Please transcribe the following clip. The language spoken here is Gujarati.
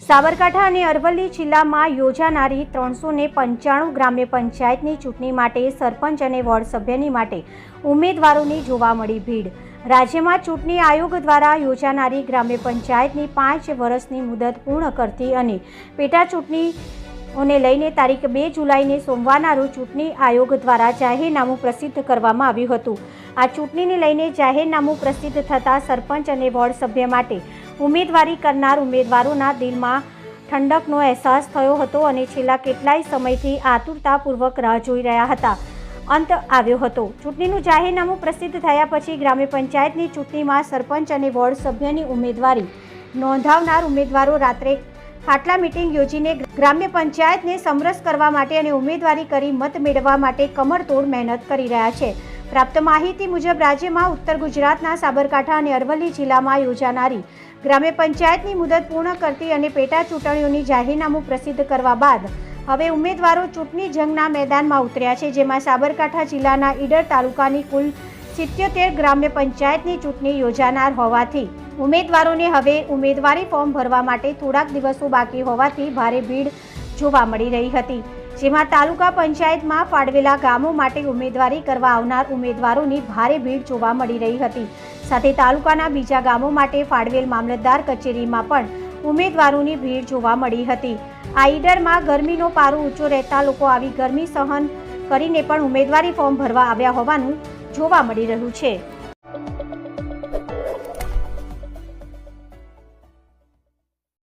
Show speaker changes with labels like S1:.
S1: સાબરકાંઠા અને અરવલ્લી જિલ્લામાં યોજાનારી 395 ગ્રામ્ય પંચાયતની ચૂંટણી માટે સરપંચ અને વોર્ડ સભ્યની માટે ઉમેદવારોની જોવા મળી ભીડ। રાજ્યમાં ચૂંટણી આયોગ દ્વારા યોજાનારી ગ્રામ્ય પંચાયતની 5 વર્ષની મુદત પૂર્ણ કરતી અને પેટા ચૂંટણીઓને લઈને તારીખ 2 જુલાઈને સોમવારના રોજ ચૂંટણી આયોગ દ્વારા જાહેરનામું પ્રસિદ્ધ કરવામાં આવ્યું હતું। આ ચૂંટણીને લઈને જાહેરનામું પ્રસિદ્ધ થતાં સરપંચ અને વોર્ડ સભ્ય માટે ઉમેદવારી કરનાર ઉમેદવારોના દિલમાં ઠંડકનો અહેસાસ થયો હતો અને છેલ્લા કેટલાય સમયથી આતુરતાપૂર્વક રાહ જોઈ રહ્યા હતા। અંત આવ્યો હતો। ચૂંટણીનું જાહેરનામું પ્રસિદ્ધ થયા પછી ગ્રામ્ય પંચાયતની ચૂંટણીમાં સરપંચ અને વોર્ડ સભ્યની ઉમેદવારી નોંધાવનાર ઉમેદવારો રાત્રે ખાટલા મીટિંગ યોજીને ગ્રામ્ય પંચાયતને સમરસ કરવા માટે અને ઉમેદવારી કરી મત મેળવવા માટે કમરતોડ મહેનત કરી રહ્યા છે। પ્રાપ્ત માહિતી મુજબ રાજ્યમાં ઉત્તર ગુજરાતના સાબરકાંઠા અને અરવલ્લી જિલ્લામાં યોજાનારી ગ્રામ્ય પંચાયતની મુદત પૂર્ણ કરતી અને પેટા ચૂંટણીઓની જાહેરનામું પ્રસિદ્ધ કરવા બાદ હવે ઉમેદવારો ચૂંટણી જંગના મેદાનમાં ઉતર્યા છે, જેમાં સાબરકાંઠા જિલ્લાના ઈડર તાલુકાની કુલ 77 ગ્રામ્ય પંચાયતની ચૂંટણી યોજાનાર હોવાથી ઉમેદવારોને હવે ઉમેદવારી ફોર્મ ભરવા માટે થોડાક દિવસો બાકી હોવાથી ભારે ભીડ જોવા મળી રહી હતી, જેમાં તાલુકા પંચાયતમાં ફાળવેલા ગામો માટે ઉમેદવારી કરવા આવનાર ઉમેદવારોની ભારે ભીડ જોવા મળી રહી હતી। સાથે તાલુકાના બીજા ગામો માટે ફાળવેલ મામલતદાર કચેરીમાં પણ ઉમેદવારોની ભીડ જોવા મળી હતી। આ ઈડરમાં ગરમીનો પારો ઊંચો રહેતા લોકો આવી ગરમી સહન કરીને પણ ઉમેદવારી ફોર્મ ભરવા આવ્યા હોવાનું જોવા મળી રહ્યું છે।